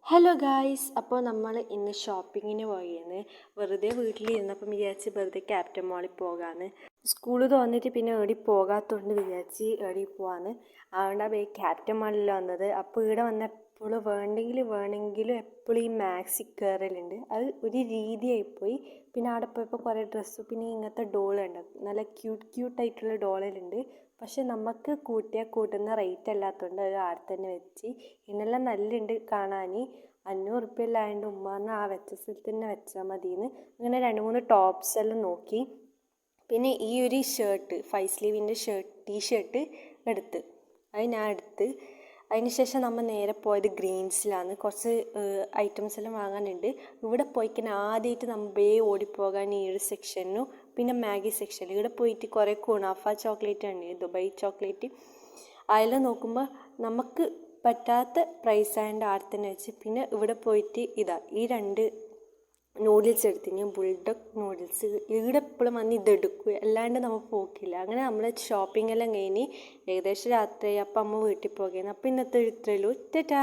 Hello guys, അപ്പോൾ നമ്മൾ ഇന്ന് ഷോപ്പിങ്ങിന് പോയിരുന്നു. വെറുതെ വീട്ടിലിരുന്നപ്പം വിചാരിച്ച് വെറുതെ ക്യാപ്റ്റൻ മാളിൽ പോകാമെന്ന്. സ്കൂൾ തോന്നിയിട്ട് പിന്നെ എവിടെ പോകാത്തതുകൊണ്ട് വിചാരിച്ച് എവിടെ പോകാമെന്ന്. അതുകൊണ്ടാണ് ക്യാപ്റ്റൻ മാളിൽ വന്നത്. അപ്പോൾ ഇവിടെ വന്നപ്പോൾ വേണമെങ്കിലും എപ്പോഴും ഈ മാക്സി കയറലുണ്ട്. അത് ഒരു രീതിയായിപ്പോയി. പിന്നെ അവിടെ പോയപ്പോൾ കുറേ ഡ്രസ്സ്, പിന്നെ ഇങ്ങനത്തെ ഡോളുണ്ട്, നല്ല ക്യൂട്ടായിട്ടുള്ള ഡോളുണ്ട്. പക്ഷെ നമുക്ക് കൂട്ടുന്ന റേറ്റ് അല്ലാത്തതുകൊണ്ട് അത് ആടെ തന്നെ വെച്ച്. ഇതിനെല്ലാം നല്ലുണ്ട് കാണാൻ. 500 ഉറുപ്പ്യ ആയതുകൊണ്ട് ഉമ്മ പറഞ്ഞാൽ ആ വെച്ച സ്ഥലത്ത് തന്നെ വെച്ചാൽ മതിയെന്ന്. അങ്ങനെ 2-3 ടോപ്സ് എല്ലാം നോക്കി. പിന്നെ ഈ ഒരു ഷർട്ട്, 5 സ്ലീവിൻ്റെ ടീഷർട്ട് എടുത്ത്. അത് ഞാൻ എടുത്ത്. അതിന് ശേഷം നമ്മൾ നേരെ പോയത് ഗ്രീൻസിലാണ്. കുറച്ച് ഐറ്റംസ് എല്ലാം വാങ്ങാനുണ്ട്. ഇവിടെ പോയിക്കാൻ ആദ്യമായിട്ട് നമ്മൾ ഓടിപ്പോകാൻ ഈ ഒരു സെക്ഷനും പിന്നെ മാഗി സെക്ഷനിൽ ഇവിടെ പോയിട്ട് കുറേ കുണാഫ ചോക്ലേറ്റ് ഉണ്ട്, ദുബായ് ചോക്ലേറ്റ്. അതിൽ നോക്കുമ്പോൾ നമുക്ക് പറ്റാത്ത പ്രൈസ് ആയതുകൊണ്ട് ആടെ തന്നെ വെച്ച്. പിന്നെ ഇവിടെ പോയിട്ട് ഈ 2 നൂഡിൽസ് എടുത്തിന്, ബുൾഡോഗ് നൂഡിൽസ്. ഇവിടെ എപ്പോഴും വന്ന് ഇതെടുക്കും, അല്ലാണ്ട് നമ്മൾ പോക്കില്ല. അങ്ങനെ നമ്മൾ ഷോപ്പിംഗ് എല്ലാം കഴിഞ്ഞ് ഏകദേശം രാത്രിയായി. അപ്പം അമ്മ വീട്ടിൽ പോകുകയാണ്. അപ്പോൾ ഇന്നത്തെ ഇത്രയുള്ളൂ. ടാറ്റാ.